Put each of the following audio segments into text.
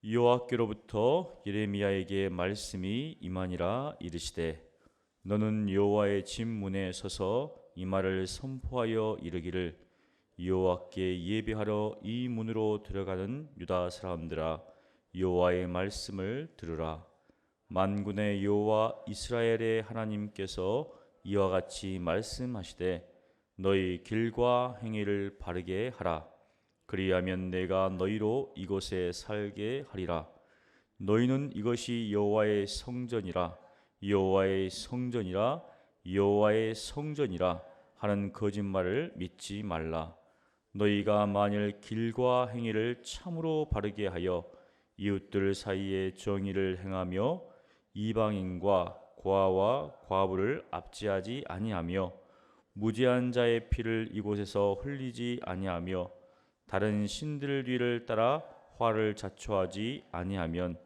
여호와께로부터 예레미야에게 말씀이 임하니라. 이르시되 너는 여호와의 집 문에 서서 이 말을 선포하여 이르기를 여호와께 예배하러 이 문으로 들어가는 유다 사람들아, 여호와의 말씀을 들으라. 만군의 여호와 이스라엘의 하나님께서 이와 같이 말씀하시되 너희 길과 행위를 바르게 하라. 그리하면 내가 너희로 이곳에 살게 하리라. 너희는 이것이 여호와의 성전이라, 여호와의 성전이라, 여호와의 성전이라 하는 거짓말을 믿지 말라. 너희가 만일 길과 행위를 참으로 바르게 하여 이웃들 사이에 정의를 행하며 이방인과 고아와 과부를 압제하지 아니하며 무죄한 자의 피를 이곳에서 흘리지 아니하며 다른 신들 뒤를 따라 화를 자초하지 아니하면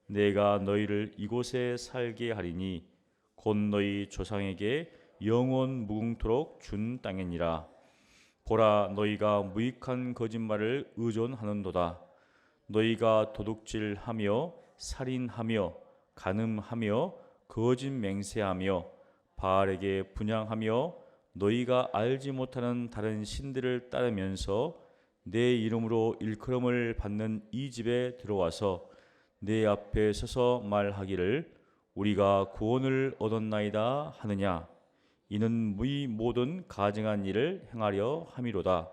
내가 너희를 이곳에 살게 하리니 곧 너희 조상에게 영원 무궁토록 준 땅이니라. 보라, 너희가 무익한 거짓말을 의존하는도다. 너희가 도둑질하며 살인하며 간음하며 거짓 맹세하며 바알에게 분향하며 너희가 알지 못하는 다른 신들을 따르면서 내 이름으로 일컬음을 받는 이 집에 들어와서 내 앞에 서서 말하기를 우리가 구원을 얻었나이다 하느냐. 이는 이 모든 가증한 일을 행하려 함이로다.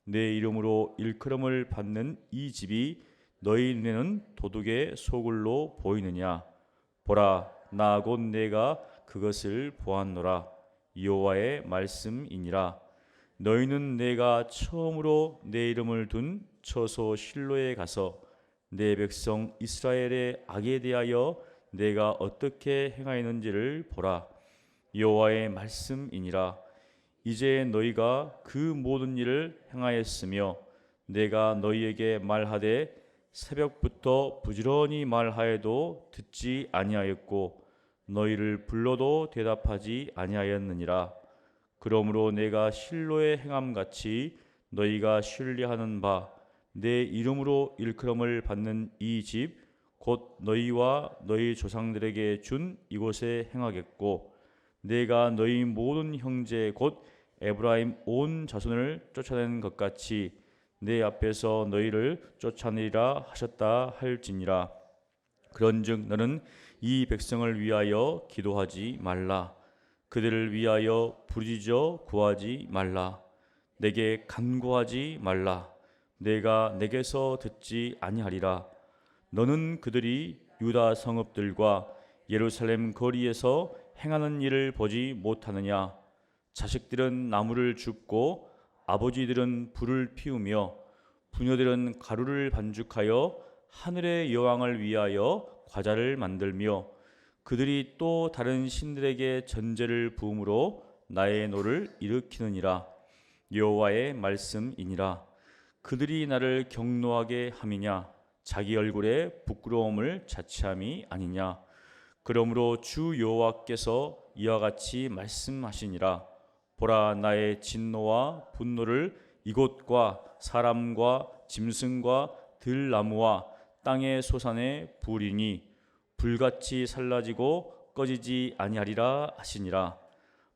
내 이름으로 일컬음을 받는 이 집이 너희 눈에는 도둑의 소굴로 보이느냐. 보라, 나 곧 내가 그것을 보았노라. 여호와의 말씀이니라. 너희는 내가 처음으로 내 이름을 둔 처소 실로에 가서 내 백성 이스라엘의 악에 대하여 내가 어떻게 행하였는지를 보라. 여호와의 말씀이니라. 이제 너희가 그 모든 일을 행하였으며 내가 너희에게 말하되 새벽부터 부지런히 말하여도 듣지 아니하였고 너희를 불러도 대답하지 아니하였느니라. 그러므로 내가 실로의 행함같이 너희가 신뢰하는 바 내 이름으로 일컬음을 받는 이 집 곧 너희와 너희 조상들에게 준 이곳에 행하겠고 내가 너희 모든 형제 곧 에브라임 온 자손을 쫓아낸 것 같이 내 앞에서 너희를 쫓아내리라 하셨다 할지니라. 그런즉 너는 이 백성을 위하여 기도하지 말라. 그들을 위하여 부르짖어 구하지 말라. 내게 간구하지 말라. 내가 내게서 듣지 아니하리라. 너는 그들이 유다 성읍들과 예루살렘 거리에서 행하는 일을 보지 못하느냐. 자식들은 나무를 줍고 아버지들은 불을 피우며 부녀들은 가루를 반죽하여 하늘의 여왕을 위하여 과자를 만들며 그들이 또 다른 신들에게 전제를 부음으로 나의 노를 일으키느니라. 여호와의 말씀이니라. 그들이 나를 경노하게 함이냐. 자기 얼굴에 부끄러움을 자취함이 아니냐. 그러므로 주 여호와께서 이와 같이 말씀하시니라. 보라, 나의 진노와 분노를 이곳과 사람과 짐승과 들나무와 땅의 소산에 부으리니 불같이 살라지고 꺼지지 아니하리라 하시니라.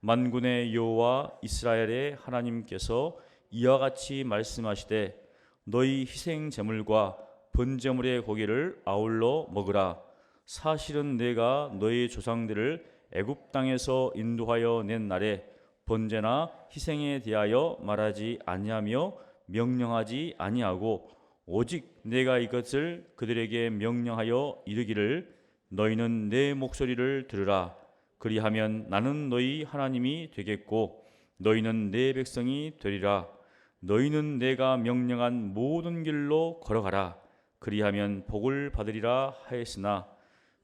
만군의 여호와 이스라엘의 하나님께서 이와 같이 말씀하시되 너희 희생 제물과 번제물의 고기를 아울러 먹으라. 사실은 내가 너희 조상들을 애굽 땅에서 인도하여 낸 날에 번제나 희생에 대하여 말하지 아니하며 명령하지 아니하고 오직 내가 이것을 그들에게 명령하여 이르기를 너희는 내 목소리를 들으라. 그리하면 나는 너희 하나님이 되겠고 너희는 내 백성이 되리라. 너희는 내가 명령한 모든 길로 걸어가라. 그리하면 복을 받으리라 하였으나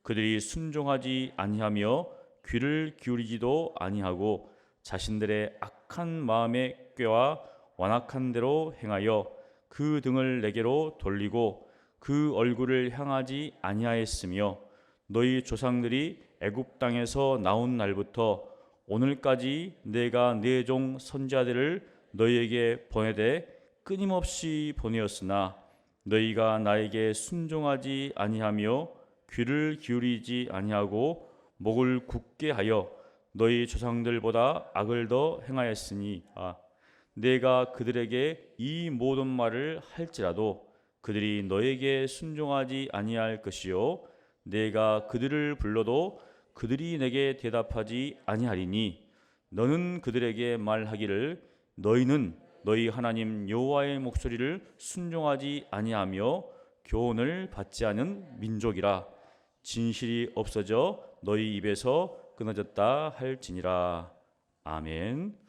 그들이 순종하지 아니하며 귀를 기울이지도 아니하고 자신들의 악한 마음에 꾀와 완악한 대로 행하여 그 등을 내게로 돌리고 그 얼굴을 향하지 아니하였으며 너희 조상들이 애굽 땅에서 나온 날부터 오늘까지 내가 내 종 선지자들을 너희에게 보내되 끊임없이 보내었으나 너희가 나에게 순종하지 아니하며 귀를 기울이지 아니하고 목을 굳게 하여 너희 조상들보다 악을 더 행하였으니 내가 그들에게 이 모든 말을 할지라도 그들이 너에게 순종하지 아니할 것이요 내가 그들을 불러도 그들이 내게 대답하지 아니하리니 너는 그들에게 말하기를 너희는 너희 하나님 여호와의 목소리를 순종하지 아니하며 교훈을 받지 않은 민족이라 진실이 없어져 너희 입에서 끊어졌다 할지니라. 아멘.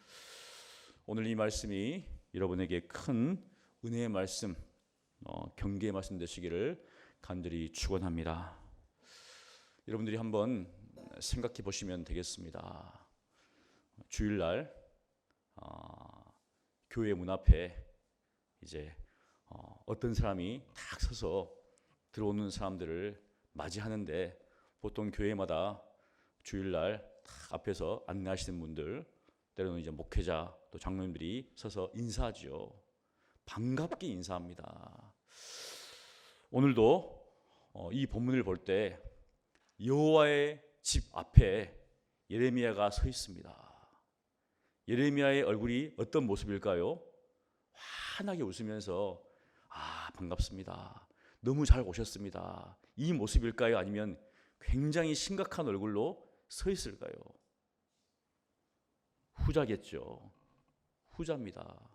오늘 이 말씀이 여러분에게 큰 은혜의 말씀, 경계의 말씀 되시기를 간절히 축원합니다. 여러분들이 한번 생각해 보시면 되겠습니다. 주일날 교회 문 앞에 이제 어떤 사람이 딱 서서 들어오는 사람들을 맞이하는데 보통 교회마다 주일날 딱 앞에서 안내하시는 분들 때로는 이제 목회자 또 장로님들이 서서 인사하죠. 반갑게 인사합니다. 오늘도 이 본문을 볼 때 여호와의 집 앞에 예레미야가 서 있습니다. 예레미야의 얼굴이 어떤 모습일까요? 환하게 웃으면서 반갑습니다. 너무 잘 오셨습니다. 이 모습일까요? 아니면 굉장히 심각한 얼굴로 서 있을까요? 후자겠죠. 후자입니다.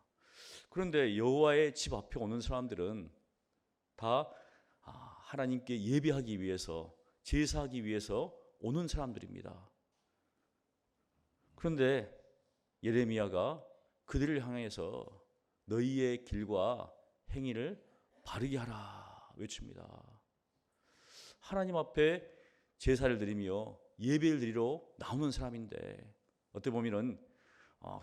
그런데 여호와의 집 앞에 오는 사람들은 다 하나님께 예배하기 위해서 제사하기 위해서 오는 사람들입니다. 그런데 예레미야가 그들을 향해서 너희의 길과 행위를 바르게 하라 외칩니다. 하나님 앞에 제사를 드리며 예배를 드리러 나오는 사람인데 어떻게 보면은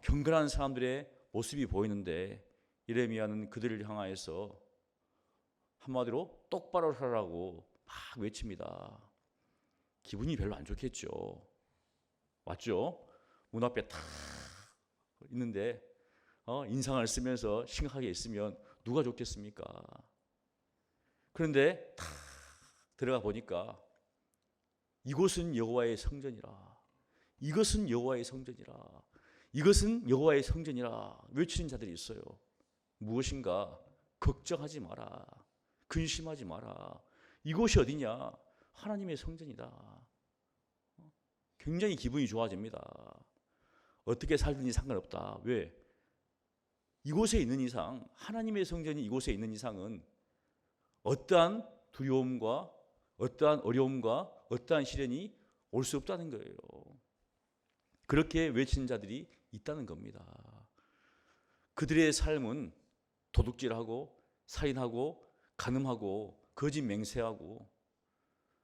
경건한 사람들의 모습이 보이는데 예레미야는 그들을 향하여서 한마디로 똑바로 하라고 막 외칩니다. 기분이 별로 안 좋겠죠. 맞죠? 문 앞에 탁 있는데 인상을 쓰면서 심각하게 있으면 누가 좋겠습니까? 그런데 탁 들어가 보니까 이곳은 여호와의 성전이라, 이것은 여호와의 성전이라, 이것은 여호와의 성전이라 외치는 자들이 있어요. 무엇인가 걱정하지 마라, 근심하지 마라. 이곳이 어디냐? 하나님의 성전이다. 굉장히 기분이 좋아집니다. 어떻게 살든지 상관없다. 왜? 이곳에 있는 이상, 하나님의 성전이 이곳에 있는 이상은 어떠한 두려움과 어떠한 어려움과 어떠한 시련이 올 수 없다는 거예요. 그렇게 외치는 자들이 있다는 겁니다. 그들의 삶은 도둑질하고 살인하고 간음하고 거짓 맹세하고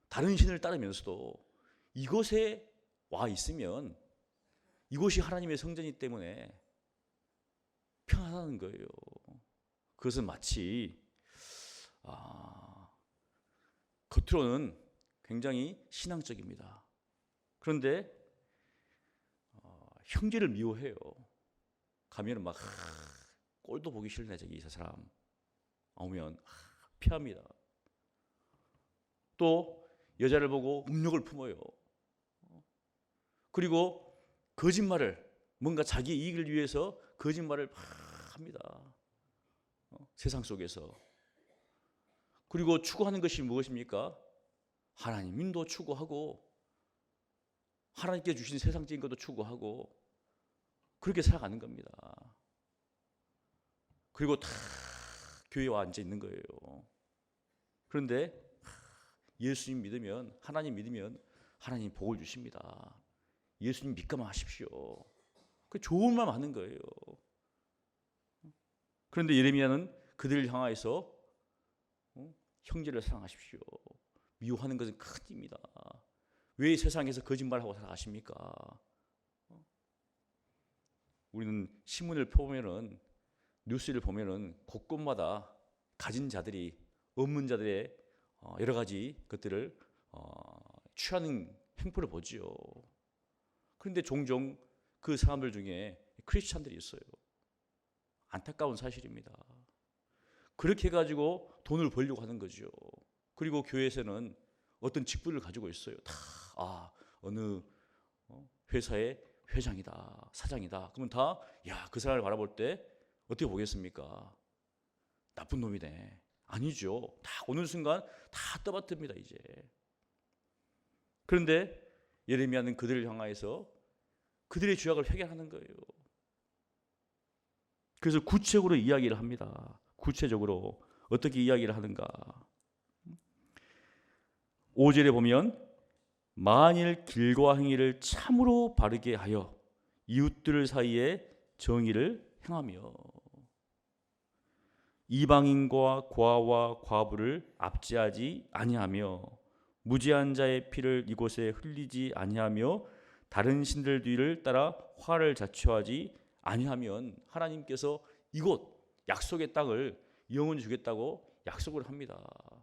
다른 신을 따르면서도 이곳에 와 있으면 이곳이 하나님의 성전이기 때문에 평안하다는 거예요. 그것은 마치 겉으로는 굉장히 신앙적입니다. 그런데 형제를 미워해요. 가면은 막 꼴도 보기 싫네 저기 이 사람 오면 피합니다. 또 여자를 보고 음욕을 품어요. 그리고 거짓말을 뭔가 자기 이익을 위해서 거짓말을 막 합니다. 세상 속에서. 그리고 추구하는 것이 무엇입니까? 하나님도 추구하고 하나님께 주신 세상적인 것도 추구하고 그렇게 살아가는 겁니다. 그리고 다 교회에 와 앉아 있는 거예요. 그런데 예수님 믿으면, 하나님 믿으면 하나님 복을 주십니다. 예수님 믿기만 하십시오. 그 좋은 말 하는 거예요. 그런데 예레미야는 그들을 향하여서 형제를 사랑하십시오. 미워하는 것은 큰 일입니다. 왜 세상에서 거짓말하고 살아가십니까? 우리는 신문을 펴보면은 뉴스를 보면은 곳곳마다 가진 자들이 없는 자들의 여러 가지 것들을 취하는 행포를 보지요. 그런데 종종 그 사람들 중에 크리스찬들이 있어요. 안타까운 사실입니다. 그렇게 해가지고 돈을 벌려고 하는 거죠. 그리고 교회에서는 어떤 직분을 가지고 있어요. 어느 회사의 회장이다, 사장이다. 그러면 다, 그 사람을 바라볼 때 어떻게 보겠습니까? 나쁜 놈이네. 아니죠. 다 어느 순간 다 떠받듭니다, 이제. 그런데 예레미야는 그들을 향하여서 그들의 죄악을 회개하는 거예요. 그래서 구체적으로 이야기를 합니다. 구체적으로 어떻게 이야기를 하는가? 5절에 보면 만일 길과 행위를 참으로 바르게 하여 이웃들 사이에 정의를 행하며 이방인과 고아와 과부를 압제하지 아니하며 무죄한 자의 피를 이곳에 흘리지 아니하며 다른 신들 뒤를 따라 화를 자초하지 아니하면 하나님께서 이곳 약속의 땅을 영원히 주겠다고 약속을 합니다.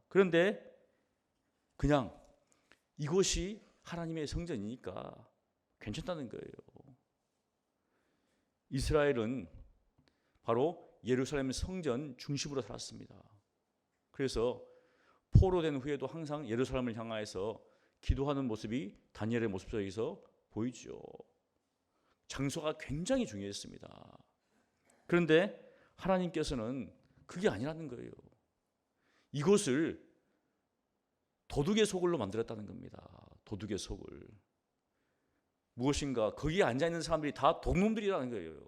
그런데 그냥 이곳이 하나님의 성전이니까 괜찮다는 거예요. 이스라엘은 바로 예루살렘 성전 중심으로 살았습니다. 그래서 포로된 후에도 항상 예루살렘을 향하여서 기도하는 모습이 다니엘의 모습 속에서 보이죠. 장소가 굉장히 중요했습니다. 그런데 하나님께서는 그게 아니라는 거예요. 이곳을 도둑의 소굴로 만들었다는 겁니다. 도둑의 소굴. 무엇인가 거기에 앉아있는 사람들이 다 독놈들이라는 거예요.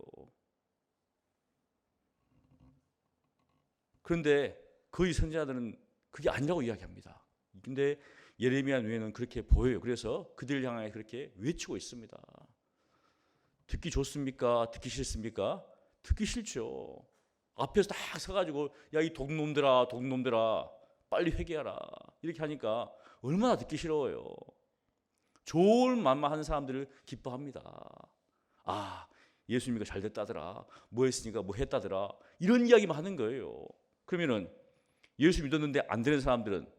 그런데 거의 선지자들은 그게 아니라고 이야기합니다. 근데 예레미야 눈에는 그렇게 보여요. 그래서 그들을 향해 그렇게 외치고 있습니다. 듣기 좋습니까? 듣기 싫습니까? 듣기 싫죠. 앞에서 딱 서가지고 야, 이 독놈들아, 독놈들아, 빨리 회개하라. 이렇게 하니까 얼마나 듣기 싫어요. 좋은 말만 하는 사람들을 기뻐합니다. 예수 믿으니까 잘 됐다더라. 뭐 했으니까 뭐 했다더라. 이런 이야기만 하는 거예요. 그러면은 예수 믿었는데 안 되는 사람들은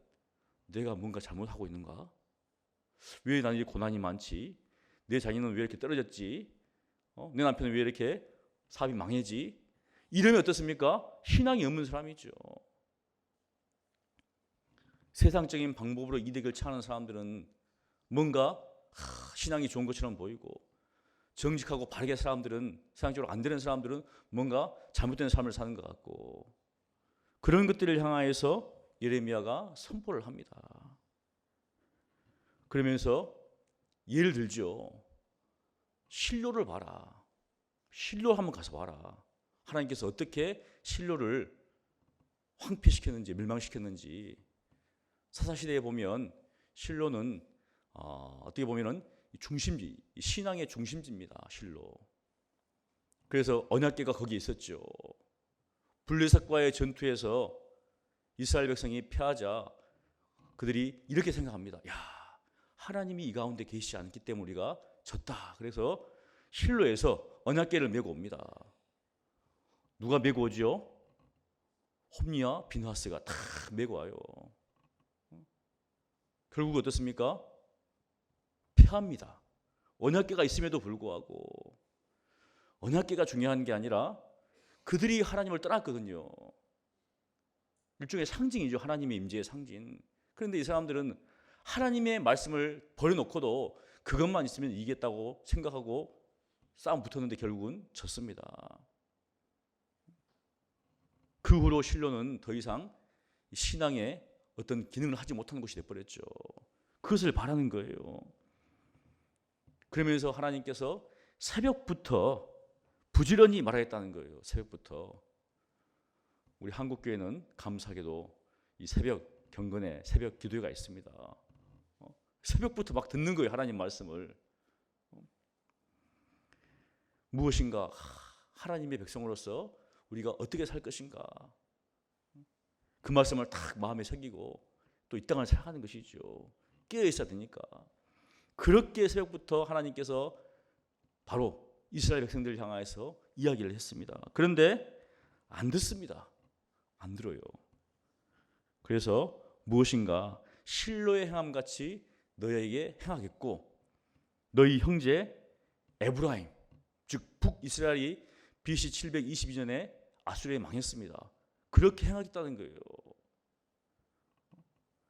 내가 뭔가 잘못하고 있는가? 왜 나는 이렇게 고난이 많지? 내 자녀는 왜 이렇게 떨어졌지? 내 남편은 왜 이렇게 사업이 망해지? 이러면 어떻습니까? 신앙이 없는 사람이죠. 세상적인 방법으로 이득을 취하는 사람들은 뭔가 신앙이 좋은 것처럼 보이고, 정직하고 바르게 사람들은, 세상적으로 안 되는 사람들은 뭔가 잘못된 삶을 사는 것 같고, 그런 것들을 향하여서 예레미야가 선포를 합니다. 그러면서 예를 들죠. 실로를 봐라. 실로 한번 가서 봐라. 하나님께서 어떻게 실로를 황폐시켰는지, 멸망시켰는지. 사사시대에 보면 실로는 어떻게 보면은 중심지, 신앙의 중심지입니다. 실로. 그래서 언약궤가 거기에 있었죠. 블레셋과의 전투에서 이스라엘 백성이 패하자 그들이 이렇게 생각합니다. 하나님이 이 가운데 계시지 않기 때문에 우리가 졌다. 그래서 실로에서 언약궤를 메고 옵니다. 누가 메고 오죠? 홈리와 비느하스가 다 메고 와요. 결국 어떻습니까? 패합니다. 언약궤가 있음에도 불구하고. 언약궤가 중요한 게 아니라 그들이 하나님을 떠났거든요. 일종의 상징이죠. 하나님의 임재의 상징. 그런데 이 사람들은 하나님의 말씀을 버려놓고도 그것만 있으면 이기겠다고 생각하고 싸움 붙었는데 결국은 졌습니다. 그 후로 실로는 더 이상 신앙의 어떤 기능을 하지 못하는 곳이 되어버렸죠. 그것을 바라는 거예요. 그러면서 하나님께서 새벽부터 부지런히 말하겠다는 거예요. 새벽부터. 우리 한국교회는 감사하게도 이 새벽 경건에 새벽 기도회가 있습니다. 새벽부터 막 듣는 거예요. 하나님 말씀을. 무엇인가 하나님의 백성으로서 우리가 어떻게 살 것인가. 그 말씀을 딱 마음에 새기고 또 이 땅을 살아가는 것이죠. 깨어 있어야 되니까. 그렇게 새벽부터 하나님께서 바로 이스라엘 백성들을 향해서 이야기를 했습니다. 그런데 안 듣습니다. 안 들어요. 그래서 무엇인가 실로의 행함같이 너희에게 행하겠고, 너희 형제 에브라임, 즉 북이스라엘이 BC 722년에 아수르에 망했습니다. 그렇게 행하겠다는 거예요.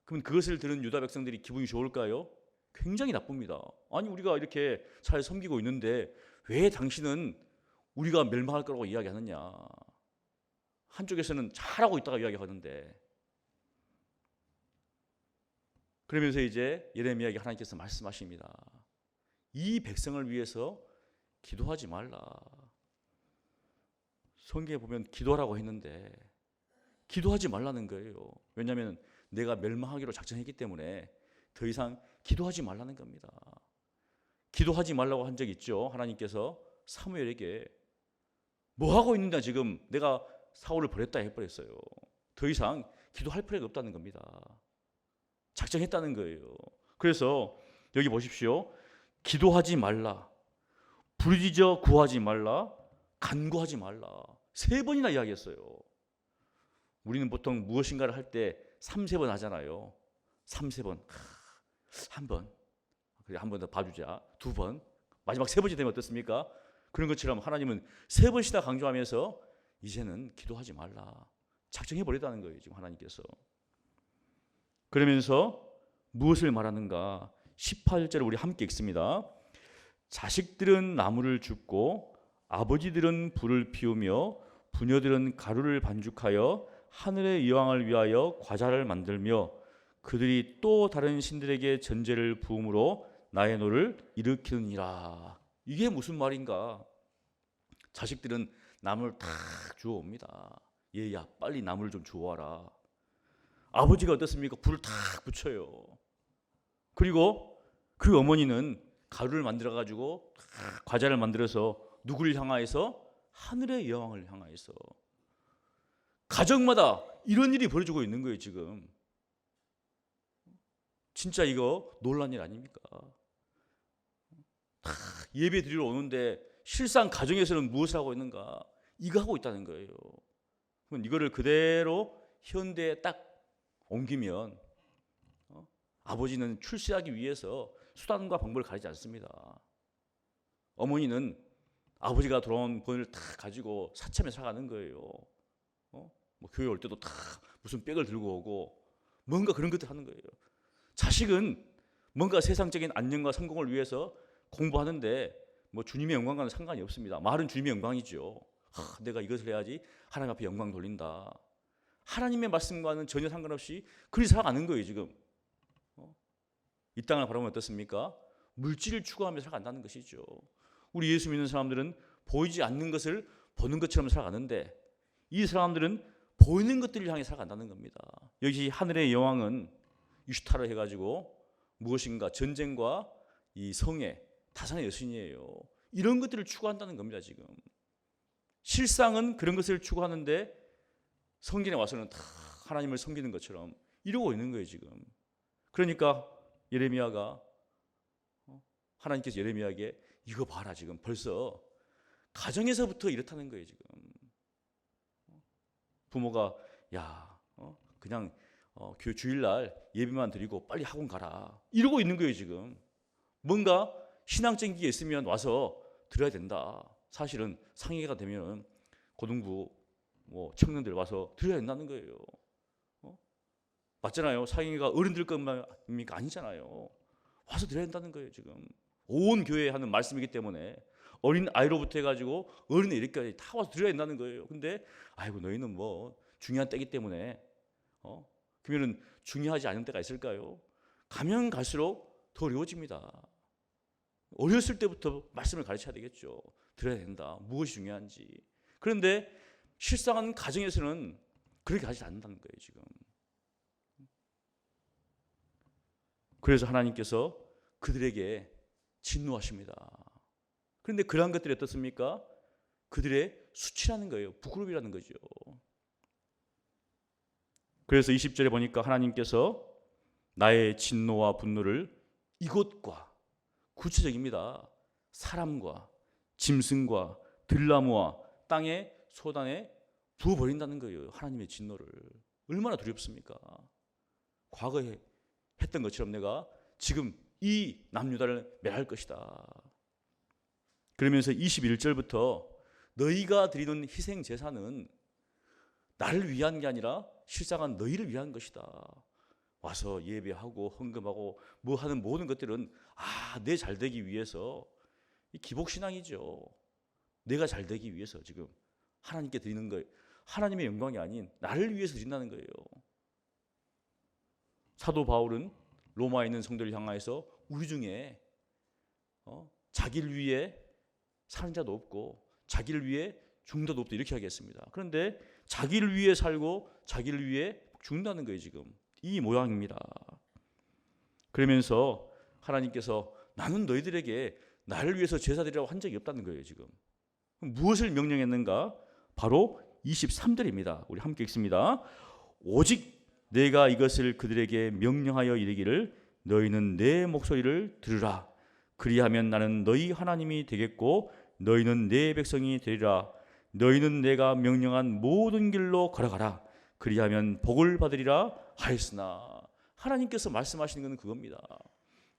그럼 그것을 들은 유다 백성들이 기분이 좋을까요? 굉장히 나쁩니다. 아니 우리가 이렇게 잘 섬기고 있는데 왜 당신은 우리가 멸망할 거라고 이야기하느냐. 한쪽에서는 잘하고 있다가 이야기하는데. 그러면서 이제 예레미야에게 하나님께서 말씀하십니다. 이 백성을 위해서 기도하지 말라. 성경에 보면 기도하라고 했는데 기도하지 말라는 거예요. 왜냐하면 내가 멸망하기로 작정했기 때문에 더 이상 기도하지 말라는 겁니다. 기도하지 말라고 한 적 있죠. 하나님께서 사무엘에게 뭐 하고 있는다 지금 내가 사울을 버렸다 해버렸어요. 더 이상 기도할 필요가 없다는 겁니다. 작정했다는 거예요. 그래서 여기 보십시오. 기도하지 말라, 부르짖어 구하지 말라, 간구하지 말라. 3번이나 이야기했어요. 우리는 보통 무엇인가를 할 때 3-4번 하잖아요. 3-4번. 한 번. 그래 한 번 더 봐주자. 2번. 마지막 3번째 되면 어떻습니까? 그런 것처럼 하나님은 3번씩이나 강조하면서 이제는 기도하지 말라. 작정해버렸다는 거예요. 지금 하나님께서. 그러면서 무엇을 말하는가? 18절을 우리 함께 읽습니다. 자식들은 나무를 줍고 아버지들은 불을 피우며 부녀들은 가루를 반죽하여 하늘의 여왕을 위하여 과자를 만들며 그들이 또 다른 신들에게 전제를 부음으로 나의 노를 일으키느니라. 이게 무슨 말인가? 자식들은 나무를 탁 주워옵니다. 얘야 빨리 나무를 좀 주워와라. 아버지가 어떻습니까? 불을 탁 붙여요. 그리고 그 어머니는 가루를 만들어가지고 과자를 만들어서 누구를 향하여서? 하늘의 여왕을 향하여서. 가정마다 이런 일이 벌어지고 있는 거예요 지금. 진짜 이거 놀란 일 아닙니까? 다 예배 드리러 오는데 실상 가정에서는 무엇을 하고 있는가? 이거 하고 있다는 거예요. 그럼 이거를 그대로 현대에 딱 옮기면 아버지는 출세하기 위해서 수단과 방법을 가리지 않습니다. 어머니는 아버지가 돌아온 번을 다 가지고 사참에 살아가는 거예요. 뭐 교회 올 때도 다 무슨 백을 들고 오고 뭔가 그런 것들 하는 거예요. 자식은 뭔가 세상적인 안녕과 성공을 위해서 공부하는데 뭐 주님의 영광과는 상관이 없습니다. 말은 주님의 영광이죠. 내가 이것을 해야지 하나님 앞에 영광 돌린다. 하나님의 말씀과는 전혀 상관없이 그리 살아가는 거예요 지금. 이 땅을 바라보면 어떻습니까? 물질을 추구하며 살아간다는 것이죠. 우리 예수 믿는 사람들은 보이지 않는 것을 보는 것처럼 살아가는데 이 사람들은 보이는 것들을 향해 살아간다는 겁니다. 여기 하늘의 여왕은 유시타로 해가지고 무엇인가 전쟁과 이 성의 다산의 여신이에요. 이런 것들을 추구한다는 겁니다 지금. 실상은 그런 것을 추구하는데 성전에 와서는 다 하나님을 섬기는 것처럼 이러고 있는 거예요 지금. 그러니까 예레미야가 하나님께서 예레미야에게 이거 봐라 지금 벌써 가정에서부터 이렇다는 거예요 지금. 부모가 야 그냥 주일날 예배만 드리고 빨리 학원 가라 이러고 있는 거예요 지금. 뭔가 신앙적인 게 있으면 와서 드려야 된다. 사실은 상회가 되면 고등부 뭐 청년들 와서 드려야 된다는 거예요. 맞잖아요. 상회가 어른들 것만입니까? 아니잖아요. 와서 드려야 된다는 거예요 지금. 온 교회에 하는 말씀이기 때문에 어린 아이로부터 해가지고 어린애 이렇게까지 다 와서 드려야 된다는 거예요. 근데 아이고 너희는 뭐 중요한 때이기 때문에 그러면은 중요하지 않은 때가 있을까요? 가면 갈수록 더 어려워집니다. 어렸을 때부터 말씀을 가르쳐야 되겠죠. 드려야 된다. 무엇이 중요한지. 그런데 실상은 가정에서는 그렇게 하지 않는다는 거예요 지금. 그래서 하나님께서 그들에게 진노하십니다. 그런데 그러한 것들이 어떻습니까? 그들의 수치라는 거예요. 부끄러움이라는 거죠. 그래서 20절에 보니까 하나님께서 나의 진노와 분노를 이것과 구체적입니다. 사람과 짐승과 들나무와 땅의 소단에 부어버린다는 거예요. 하나님의 진노를. 얼마나 두렵습니까? 과거에 했던 것처럼 내가 지금 이 남유다를 멸할 것이다. 그러면서 21절부터 너희가 드리는 희생 제사는 나를 위한 게 아니라 실상은 너희를 위한 것이다. 와서 예배하고 헌금하고 뭐 하는 모든 것들은 내 잘되기 위해서 기복신앙이죠. 내가 잘되기 위해서 지금 하나님께 드리는 거예요. 하나님의 영광이 아닌 나를 위해서 드린다는 거예요. 사도 바울은 로마에 있는 성도를 향하여서 우리 중에 자기를 위해 사는 자도 없고 자기를 위해 죽는 자도 없다 이렇게 하겠습니다. 그런데 자기를 위해 살고 자기를 위해 죽는다는 거예요. 지금 이 모양입니다. 그러면서 하나님께서 나는 너희들에게 나를 위해서 제사드리라고 한 적이 없다는 거예요. 지금 무엇을 명령했는가? 바로 23절입니다. 우리 함께 읽습니다. 오직 내가 이것을 그들에게 명령하여 이르기를 너희는 내 목소리를 들으라. 그리하면 나는 너희 하나님이 되겠고 너희는 내 백성이 되리라. 너희는 내가 명령한 모든 길로 걸어가라. 그리하면 복을 받으리라 하였으나. 하나님께서 말씀하시는 것은 그겁니다.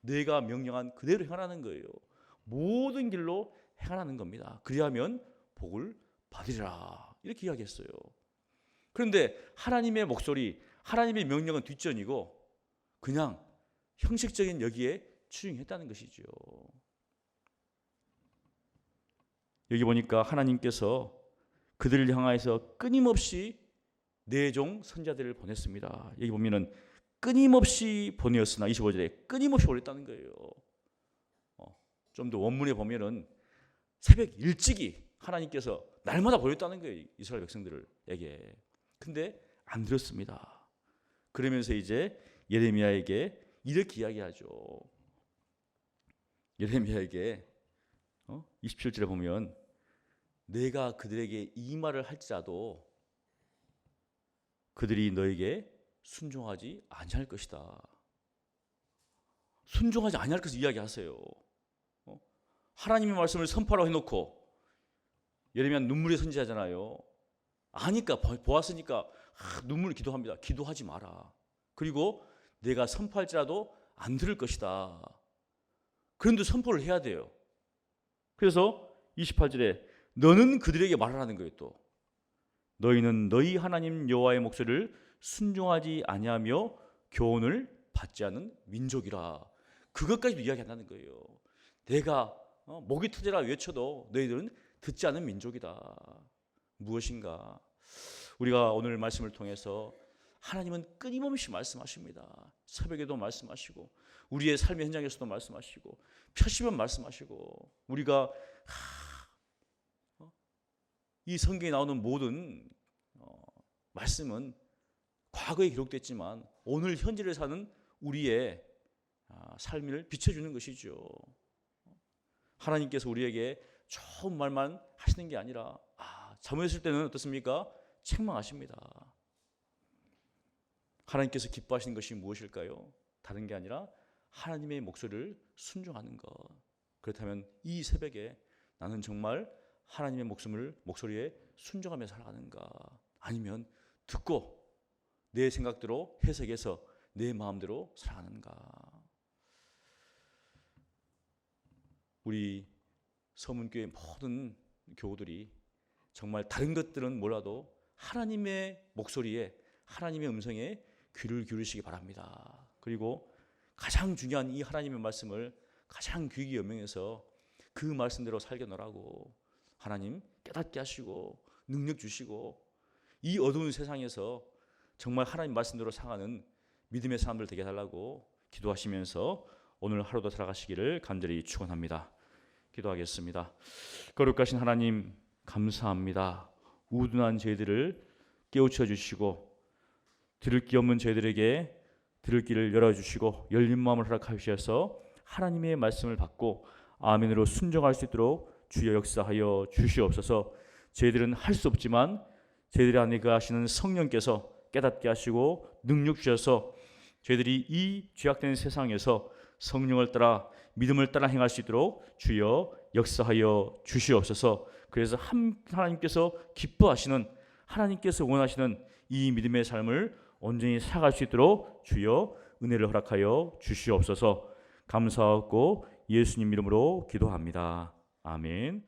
내가 명령한 그대로 행하라는 거예요. 모든 길로 행하라는 겁니다. 그리하면 복을 받으리라 이렇게 이야기했어요. 그런데 하나님의 목소리, 하나님의 명령은 뒷전이고 그냥 형식적인 여기에 추중했다는 것이죠. 여기 보니까 하나님께서 그들을 향하여서 끊임없이 내 종 선자들을 보냈습니다. 여기 보면은 끊임없이 보내었으나 25절에 끊임없이 보냈다는 거예요. 좀 더 원문에 보면은 새벽 일찍이 하나님께서 날마다 보냈다는 거예요. 이스라엘 백성들에게. 근데 안 들었습니다. 그러면서 이제 예레미야에게 이렇게 이야기하죠. 예레미야에게 27절에 보면 내가 그들에게 이 말을 할지라도 그들이 너에게 순종하지 아니할 것이다. 순종하지 아니할 것을 이야기하세요. 하나님의 말씀을 선포하라고 해놓고 예레미야 눈물의 선지자잖아요. 아니까 보았으니까 눈물 기도합니다. 기도하지 마라. 그리고 내가 선포할지라도 안 들을 것이다. 그런데 선포를 해야 돼요. 그래서 28절에 너는 그들에게 말하라는 거예요. 또 너희는 너희 하나님 여호와의 목소리를 순종하지 아니하며 교훈을 받지 않은 민족이라. 그것까지도 이야기한다는 거예요. 내가 목이 터져라 외쳐도 너희들은 듣지 않은 민족이다. 무엇인가? 우리가 오늘 말씀을 통해서 하나님은 끊임없이 말씀하십니다. 새벽에도 말씀하시고 우리의 삶의 현장에서도 말씀하시고 펴시면 말씀하시고 우리가 이 성경에 나오는 모든 말씀은 과거에 기록됐지만 오늘 현재를 사는 우리의 삶을 비춰주는 것이죠. 하나님께서 우리에게 좋은 말만 하시는 게 아니라 잘못했을 때는 어떻습니까? 책망하십니다. 하나님께서 기뻐하시는 것이 무엇일까요? 다른 게 아니라 하나님의 목소리를 순종하는 것. 그렇다면 이 새벽에 나는 정말 하나님의 목소리에 순종하며 살아가는가? 아니면 듣고 내 생각대로 해석해서 내 마음대로 살아가는가? 우리 서문교회 모든 교우들이 정말 다른 것들은 몰라도 하나님의 목소리에 하나님의 음성에 귀를 기울이시기 바랍니다. 그리고 가장 중요한 이 하나님의 말씀을 가장 귀히 여명해서 그 말씀대로 살겨놓으라고 하나님 깨닫게 하시고 능력 주시고 이 어두운 세상에서 정말 하나님 말씀대로 살아가는 믿음의 사람들 되게 해달라고 기도하시면서 오늘 하루도 살아가시기를 간절히 축원합니다. 기도하겠습니다. 거룩하신 하나님 감사합니다. 우둔한 저희들을 깨우쳐 주시고 들을 귀 없는 저희들에게 들을 귀를 열어주시고 열린 마음을 허락하셔서 하나님의 말씀을 받고 아멘으로 순종할 수 있도록 주여 역사하여 주시옵소서. 저희들은 할 수 없지만 저희들 안에 거하시는 성령께서 깨닫게 하시고 능력 주셔서 저희들이 이 죄악된 세상에서 성령을 따라 믿음을 따라 행할 수 있도록 주여 역사하여 주시옵소서. 그래서 하나님께서 기뻐하시는 하나님께서 원하시는 이 믿음의 삶을 온전히 살아갈 수 있도록 주여 은혜를 허락하여 주시옵소서. 감사하고 예수님 이름으로 기도합니다. 아멘.